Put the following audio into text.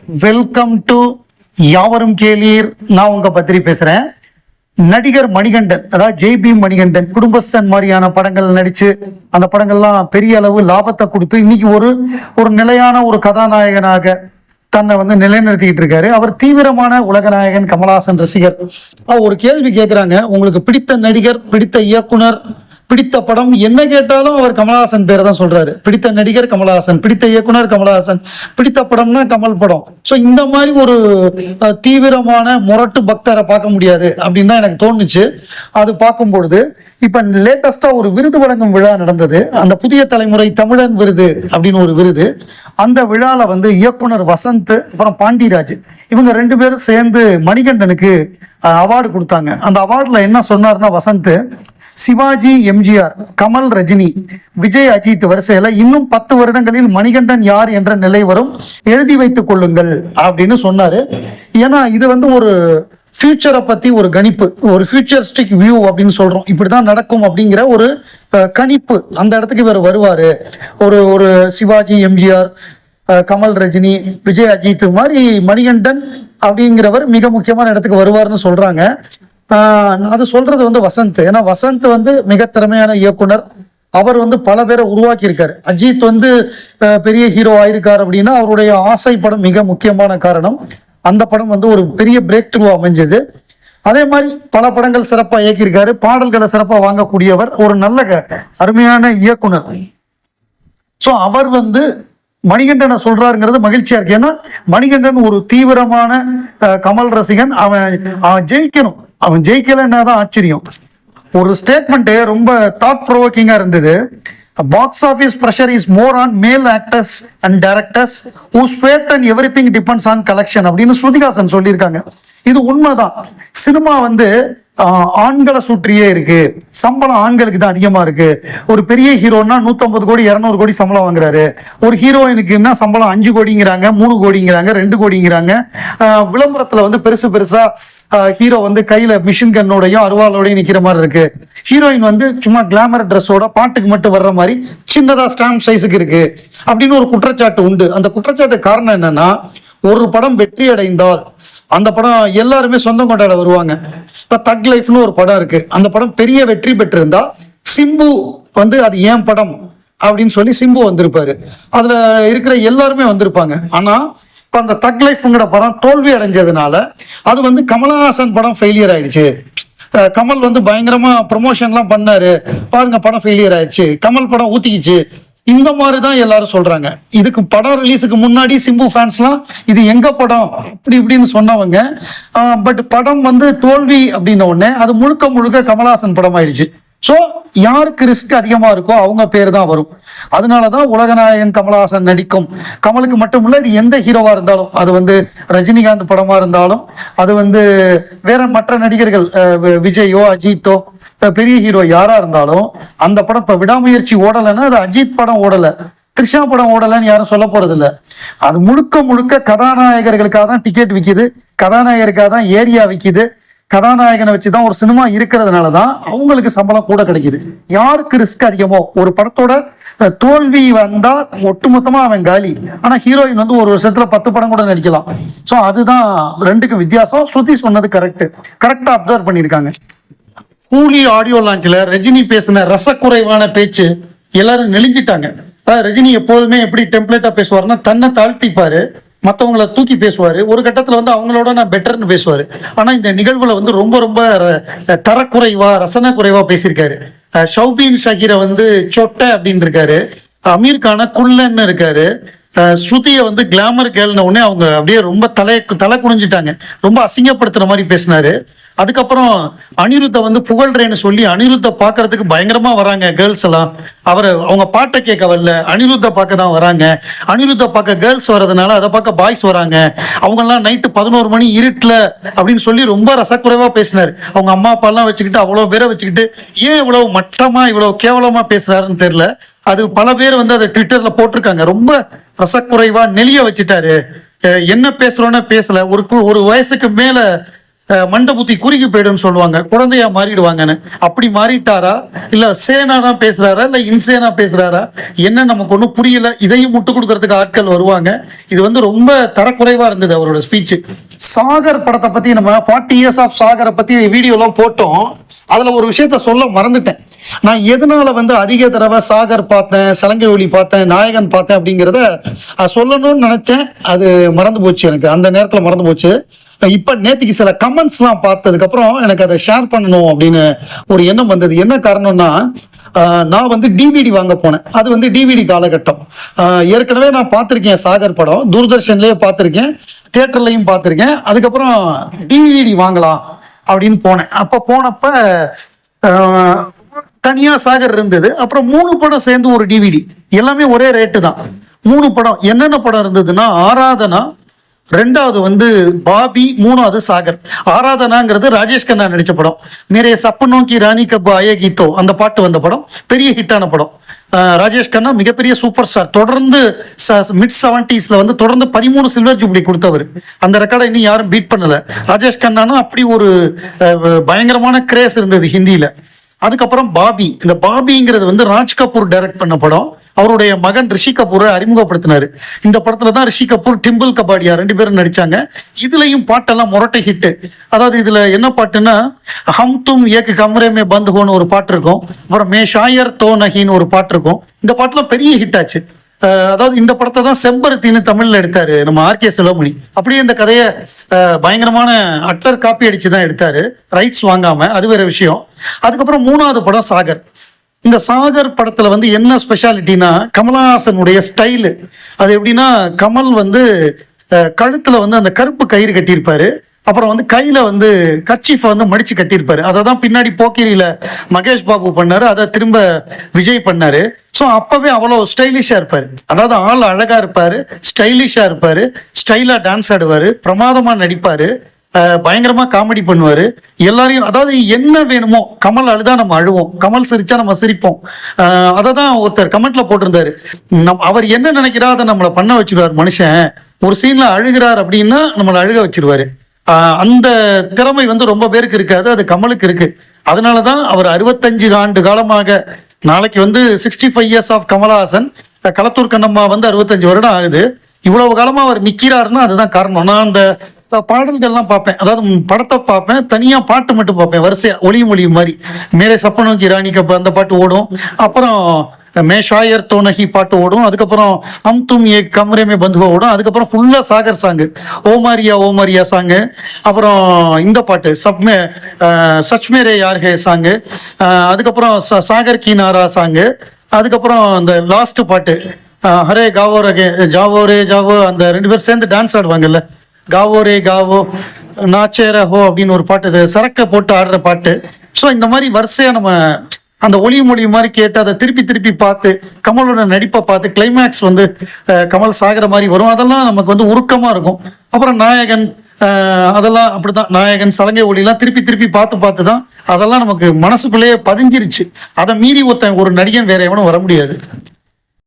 Welcome to யாவரும் கேளீர். நான் உங்க பத்திரி பேசுறேன். நடிகர் மணிகண்டன், அதாவது ஜெய்பி மணிகண்டன் குடும்பஸ்தன் மாதிரியான படங்கள் நடிச்சு அந்த படங்கள்லாம் பெரிய அளவு லாபத்தை கொடுத்து இன்னைக்கு ஒரு நிலையான ஒரு கதாநாயகனாக தன்னை நிலைநிறுத்திக்கிட்டு இருக்காரு. அவர் தீவிரமான உலகநாயகன், கமலஹாசன் ரசிகர். ஒரு கேள்வி கேட்கிறாங்க, உங்களுக்கு பிடித்த நடிகர், பிடித்த இயக்குனர், பிடித்த படம் என்ன கேட்டாலும் அவர் கமலஹாசன் பேரை தான் சொல்றாரு. பிடித்த நடிகர் கமலஹாசன், பிடித்த இயக்குனர் கமலஹாசன், பிடித்த படம்னா கமல் படம். ஸோ இந்த மாதிரி ஒரு தீவிரமான முரட்டு பக்தரை பார்க்க முடியாது அப்படின்னு தான் எனக்கு தோணுச்சு. அது பார்க்கும்பொழுது இப்ப லேட்டஸ்டா ஒரு விருது வழங்கும் விழா நடந்தது. அந்த புதிய தலைமுறை தமிழன் விருது அப்படின்னு ஒரு விருது. அந்த விழால இயக்குனர் வசந்த் அப்புறம் பாண்டிராஜ் இவங்க ரெண்டு பேரும் சேர்ந்து மணிகண்டனுக்கு அவார்டு கொடுத்தாங்க. அந்த அவார்டுல என்ன சொன்னார்னா, வசந்த் சிவாஜி, எம்ஜிஆர், கமல், ரஜினி, விஜய், அஜித் வரிசையில இன்னும் 10 வருடங்களில் மணிகண்டன் யார் என்ற நிலை வரும், எழுதி வைத்துக் கொள்ளுங்கள் அப்படின்னு சொன்னாரு. ஏன்னா இது ஒரு ஃபியூச்சரை பத்தி ஒரு கணிப்பு, ஒரு ஃபியூச்சரிஸ்டிக் வியூ அப்படின்னு சொல்றோம். இப்படிதான் நடக்கும் அப்படிங்கிற ஒரு கணிப்பு. அந்த இடத்துக்கு இவர் வருவாரு. ஒரு சிவாஜி, எம்ஜிஆர், கமல், ரஜினி, விஜய், அஜித் மாதிரி மணிகண்டன் அப்படிங்கிறவர் மிக முக்கியமான இடத்துக்கு வருவார்னு சொல்றாங்க. அது சொல்றது வசந்த். ஏன்னா வசந்த் மிக திறமையான இயக்குனர். அவர் பல பேரை உருவாக்கி இருக்காரு. அஜித் பெரிய ஹீரோ ஆயிருக்காரு அப்படின்னா அவருடைய ஆசை படம் மிக முக்கியமான காரணம். அந்த படம் ஒரு பெரிய பிரேக் த்ரூ அமைஞ்சது. அதே மாதிரி பல படங்கள் சிறப்பாக இயக்கியிருக்காரு. பாடல்களை சிறப்பாக வாங்கக்கூடியவர், ஒரு நல்ல அருமையான இயக்குனர். ஸோ அவர் மணிகண்டனை சொல்றாருங்கிறது மகிழ்ச்சியா இருக்கு. ஏன்னா மணிகண்டன் ஒரு தீவிரமான கமல் ரசிகன். அவன் ஜெயிக்கணும். அவன் ஜெயிக்கலன்னா தான் ஆச்சரியம். ஒரு ஸ்டேட்மெண்ட் ரொம்ப தாட் ப்ரோவோக்கிங்கா இருந்தது. Box office pressure is more on male actors and directors whose fate and everything depends on collection அப்படின்னு ஸ்ருதிஹாசன் சொல்லியிருக்காங்க. இது உண்மைதான். சினிமா ஆண்களை சுற்றியே இருக்கு. சம்பளம் ஆண்களுக்கு தான் அதிகமா இருக்கு. ஒரு பெரிய ஹீரோன்னா 150 கோடி 200 கோடி சம்பளம் வாங்குறாரு. ஒரு ஹீரோயினுக்கு என்ன சம்பளம் 5 கோடிங்கிறாங்க, 3 கோடிங்கிறாங்க, 2 கோடிங்கிறாங்க. விளம்பரத்துல பெருசு பெருசா ஹீரோ கையில மிஷின் கன்னோடையும் அருவாளோடையும் நிக்கிற மாதிரி இருக்கு. ஹீரோயின் சும்மா கிளாமர் ட்ரெஸ்ஸோட பாட்டுக்கு மட்டும் வர்ற மாதிரி சின்னதா ஸ்டாம்ப் சைஸுக்கு இருக்கு அப்படின்னு ஒரு குற்றச்சாட்டு உண்டு. அந்த குற்றச்சாட்டு காரணம் என்னன்னா, ஒரு படம் வெற்றி அடைந்தால் அந்த படம் எல்லாருமே சொந்தம் கொண்டாட வருவாங்க. இப்ப தக் லைஃப்னு ஒரு படம் இருக்கு. அந்த படம் பெரிய வெற்றி பெற்றிருந்தா சிம்பு அது ஏன் படம் அப்படின்னு சொல்லி சிம்பு வந்திருப்பாரு. அதுல இருக்கிற எல்லாருமே வந்திருப்பாங்க. ஆனா இப்ப அந்த தக் லைஃப்ங்கிற படம் தோல்வி அடைஞ்சதுனால அது கமலஹாசன் படம் ஃபெயிலியர் ஆயிடுச்சு. கமல் பயங்கரமா ப்ரமோஷன்லாம் பண்ணாரு, பாருங்க படம் ஃபெயிலியர் ஆயிடுச்சு, கமல் படம் ஊத்திக்கிச்சு, இந்த மாதிரி தான் எல்லாரும் சொல்றாங்க. இதுக்கு படம் ரிலீஸுக்கு முன்னாடி சிம்பு ஃபேன்ஸ்லாம் இது எங்க படம் அப்படி இப்படின்னு சொன்னவங்க. பட் படம் தோல்வி அப்படின்ன உடனே அது முழுக்க முழுக்க கமலஹாசன் படம் ஆயிடுச்சு. ஸோ யாருக்கு ரிஸ்க் அதிகமா இருக்கோ அவங்க பேர் தான் வரும். அதனாலதான் உலகநாயகன் கமலஹாசன் நடிக்கும். கமலுக்கு மட்டும் இல்ல, இது எந்த ஹீரோவா இருந்தாலும், அது ரஜினிகாந்த் படமா இருந்தாலும், அது வேற மற்ற நடிகர்கள் விஜயோ அஜித்தோ பெரிய ஹீரோ யாரா இருந்தாலும் அந்த படம் இப்ப விடாமுயற்சி ஓடலைன்னா அது அஜித் படம் ஓடல, த்ரிஷா படம் ஓடலன்னு யாரும் சொல்ல போறது இல்லை. அது முழுக்க முழுக்க கதாநாயகர்களுக்காக தான் டிக்கெட் விற்கிது, கதாநாயகருக்காக தான் ஏரியா விற்கிது. கதாநாயகனை வச்சுதான் ஒரு சினிமா இருக்கிறதுனாலதான் அவங்களுக்கு சம்பளம் கூட கிடைக்குது. யாருக்கு ரிஸ்க் அதிகமோ, ஒரு படத்தோட தோல்வி வந்தா ஒட்டுமொத்தமா அவன் காலி. ஆனா ஹீரோயின் ஒரு வருஷத்துல 10 படம் கூட நடிக்கலாம். ஸோ அதுதான் ரெண்டுக்கும் வித்தியாசம். ஸ்ருதி சொன்னது கரெக்டா அப்சர்வ் பண்ணியிருக்காங்க. கூலி ஆடியோ லான்ச்ல ரஜினி பேசின ரசக்குறைவான பேச்சு எல்லாரும் நெளிஞ்சிட்டாங்க. ரஜினி எப்போதுமே எப்படி டெம்ப்ளேட்டா பேசுவாருன்னா, தன்னை தாழ்த்திப்பாரு, மற்றவங்களை தூக்கி பேசுவாரு. ஒரு கட்டத்துல அவங்களோட நான் பெட்டர்னு பேசுவாரு. ஆனா இந்த நிகழ்வுல ரொம்ப ரொம்ப தரக்குறைவா, ரசன குறைவா பேசியிருக்காரு. ஷௌபீன் ஷகீரை சொட்டை அப்படின்னு இருக்காரு, அமீர் கான குள்ளன்னு இருக்காரு, ஸ்ருதியை கிளாமர் கேள்ன உடனே அவங்க அப்படியே ரொம்ப தலை குனிஞ்சிட்டாங்க, ரொம்ப அசிங்கப்படுத்துற மாதிரி பேசினாரு. அதுக்கப்புறம் அனிருத்தை புகழ்றேன்னு சொல்லி அனிருத்தை பார்க்கறதுக்கு பயங்கரமா வராங்க கேர்ள்ஸ் எல்லாம். அவங்க பாட்டை கேட்க வரல, அனிருத்தை பார்க்க தான் வராங்க. அனிருத்தை பார்க்க கேர்ள்ஸ் வர்றதுனால அதை பார்க்க பாய்ஸ் வராங்க. அவங்க எல்லாம் நைட்டு 11 மணி இருட்டுல அப்படின்னு சொல்லி ரொம்ப ரசக்குறைவா பேசினாரு. அவங்க அம்மா அப்பா எல்லாம் வச்சுக்கிட்டு, அவ்வளவு பேரை வச்சுக்கிட்டு ஏன் இவ்வளவு மட்டமா இவ்வளவு கேவலமா பேசுறாருன்னு தெரியல. அது பல பேர் அதை ட்விட்டர்ல போட்டிருக்காங்க. ரொம்ப ரசக்குறைவா நெளிய வச்சுட்டாரு. என்ன பேசுறோன்னு பேசல. ஒரு வயசுக்கு மேல மண்டை புத்தி குறுகி போயிடும்னு சொல்லுவாங்க, குழந்தையா மாறிடுவாங்கன்னு. அப்படி மாறிட்டாரா, இல்ல சேனா தான் பேசுறாரா, இல்ல இன்சேனா பேசுறாரா, என்ன நமக்கு ஒன்றும் புரியல. இதையும் முட்டு கொடுக்கறதுக்கு ஆட்கள் வருவாங்க. இது வந்து ரொம்ப தரக்குறைவா இருந்தது அவரோட ஸ்பீச். சாகர் படத்தை பத்தி நம்ம 40 இயர்ஸ் ஆஃப் சாகரை பத்தி வீடியோலாம் போட்டோம். அதுல ஒரு விஷயத்த சொல்ல மறந்துட்டேன். நான் எதனால வந்து அதிக தடவை சாகர் பார்த்தேன், சலங்கை ஒளி பார்த்தேன், நாயகன் பார்த்தேன் அப்படிங்கிறத சொல்லணும்னு நினைச்சேன். அது மறந்து போச்சு, எனக்கு அந்த நேரத்தில் மறந்து போச்சு. இப்ப நேற்றுக்கு சில கமெண்ட்ஸ்லாம் பார்த்ததுக்கு அப்புறம் எனக்கு அதை ஷேர் பண்ணணும் அப்படின்னு ஒரு எண்ணம் வந்தது. என்ன காரணம்னா, நான் வந்து டிவிடி வாங்க போனேன். அது வந்து டிவிடி காலகட்டம். ஏற்கனவே நான் பார்த்துருக்கேன் சாகர் படம், தூர்தர்ஷன்லேயே பார்த்துருக்கேன், தியேட்டர்லையும் பார்த்துருக்கேன். அதுக்கப்புறம் டிவிடி வாங்கலாம் அப்படின்னு போனேன். அப்போ போனப்ப தனியா சாகர் இருந்தது. அப்புறம் 3 படம் சேர்ந்து ஒரு டிவிடி, எல்லாமே ஒரே ரேட்டு தான். 3 படம் என்னென்ன படம் இருந்ததுன்னா, ஆராதனா, 2வது வந்து பாபி, 3வது சாகர். ஆராதனாங்கிறது ராஜேஷ் கண்ணா நடிச்ச படம். மேரே சப்பனோ கி ராணி கப் ஆயே கீதோ, அந்த பாட்டு வந்த படம், பெரிய ஹிட்டான படம். ராஜேஷ் கண்ணா மிகப்பெரிய சூப்பர் ஸ்டார். தொடர்ந்து மிட் 70s வந்து தொடர்ந்து 13 சில்வர் ஜூப்ளி கொடுத்தவர். அந்த ரெக்கார்டை இன்னும் யாரும் பீட் பண்ணல. ராஜேஷ் கண்ணானா அப்படி ஒரு பயங்கரமான கிரேஸ் இருந்தது ஹிந்தியில. அதுக்கப்புறம் பாபி. இந்த பாபிங்கிறது வந்து ராஜ் கபூர் டைரக்ட் பண்ண படம். அவருடைய மகன் ரிஷி கபூரை அறிமுகப்படுத்தினாரு. இந்த படத்துல தான் ரிஷி கபூர், டிம்பிள் கபாடியா 2 பேரும் நடிச்சாங்க. இதுலயும் பாட்டெல்லாம் முரட்டை ஹிட். அதாவது இதுல என்ன பாட்டுன்னா, ஹம் தும் ஏக் கமரே மே பந்த் ஹோன்னு ஒரு பாட்டு இருக்கும். அப்புறம் மே ஷாயர் தோ நஹின்னு ஒரு பாட்டு இருக்கும். இந்த பாட்டுலாம் பெரிய ஹிட் ஆச்சு. அதாவது இந்த படத்தை தான் செம்பருத்தின்னு தமிழ்ல எடுத்தாரு நம்ம ஆர்கே செல்வமணி. அப்படியே இந்த கதையை பயங்கரமான அட்டர் காப்பி அடிச்சு தான் எடுத்தாரு, ரைட்ஸ் வாங்காம. அது வேற விஷயம். அதுக்கப்புறம் 3வது படம் சாகர். இந்த சாகர் படத்துல வந்து என்ன ஸ்பெஷாலிட்டினா, கமலஹாசனுடைய ஸ்டைலு. அது எப்படின்னா, கமல் வந்து கழுத்துல வந்து அந்த கருப்பு கயிறு கட்டியிருப்பாரு. அப்புறம் வந்து கையில வந்து கர்ச்சீஃபை வந்து மடிச்சு கட்டியிருப்பாரு. அதை தான் பின்னாடி போக்கிரியில மகேஷ் பாபு பண்ணாரு, அதை திரும்ப விஜய் பண்ணாரு. ஸோ அப்பவே அவ்வளோ ஸ்டைலிஷா இருப்பாரு. அதாவது ஆள் அழகா இருப்பாரு, ஸ்டைலிஷா இருப்பாரு, ஸ்டைலா டான்ஸ் ஆடுவாரு, பிரமாதமா நடிப்பாரு, பயங்கரமா காமெடி பண்ணுவாரு. எல்லாரையும், அதாவது என்ன வேணுமோ, கமல் அழுதா நம்ம அழுவோம், கமல் சிரிச்சா நம்ம சிரிப்போம். அதை தான் ஒருத்தர் கமெண்ட்ல போட்டிருந்தாரு. அவர் என்ன நினைக்கிறா அதை நம்மளை பண்ண வச்சிருவாரு மனுஷன். ஒரு சீன்ல அழுகிறார் அப்படின்னா நம்மளை அழுக வச்சிருவாரு. அந்த திறமை வந்து ரொம்ப பேருக்கு இருக்காது, அது கமலுக்கு இருக்கு. அதனாலதான் அவர் 65 ஆண்டு காலமாக, நாளைக்கு வந்து 65 இயர்ஸ் ஆஃப் கமலஹாசன். களத்தூர் கண்ணம்மா வந்து 65 வருடம் ஆகுது. இவ்வளவு காலமா அவர் நிக்கிறாருன்னா அதுதான் காரணம். நான் அந்த பாடல்கள்லாம் பார்ப்பேன், அதாவது படத்தை பார்ப்பேன், தனியா பாட்டு மட்டும் பார்ப்பேன் வரிசையா, ஒளியும் ஒளியும் மாதிரி. மேரே சப்பனோ கி ராணி கப் அந்த பாட்டு ஓடும். அப்புறம் மே ஷாயர் தோனஹி பாட்டு ஓடும். அதுக்கப்புறம் ஹம் தும் ஏக் கமரே மே பந்த் ஹோ ஓடும். அதுக்கப்புறம் ஃபுல்லா சாகர் சாங்கு, ஓமாரியா ஓமாரியா சாங்கு. அப்புறம் இந்த பாட்டு சச் மேரே யார் ஹே சாங்கு. அதுக்கப்புறம் சாகர் கி நாரா சாங்கு. அதுக்கப்புறம் அந்த லாஸ்ட் பாட்டு ஹரே காவோ ரகே ஜாவோ ரே ஜாவோ, அந்த 2 பேர் சேர்ந்து டான்ஸ் ஆடுவாங்கல்ல, காவோ ரே காவோ நாச்சே ரஹோ அப்படின்னு ஒரு பாட்டு, சரக்கை போட்டு ஆடுற பாட்டு. ஸோ இந்த மாதிரி வரிசையா நம்ம அந்த ஒளி மொழி மாதிரி கேட்டு அதை திருப்பி திருப்பி பார்த்து, கமலோட நடிப்பை பார்த்து, கிளைமேக்ஸ் வந்து கமல் சாகிற மாதிரி வரும். அதெல்லாம் நமக்கு வந்து உருக்கமா இருக்கும். அப்புறம் நாயகன், அதெல்லாம் அப்படிதான். நாயகன், சலங்கை ஒளிலாம் திருப்பி திருப்பி பார்த்து பார்த்து தான் அதெல்லாம் நமக்கு மனசுக்குள்ளேயே பதிஞ்சிருச்சு. அதை மீறி ஒரு நடிகன் வேற எவனும் வர முடியாது.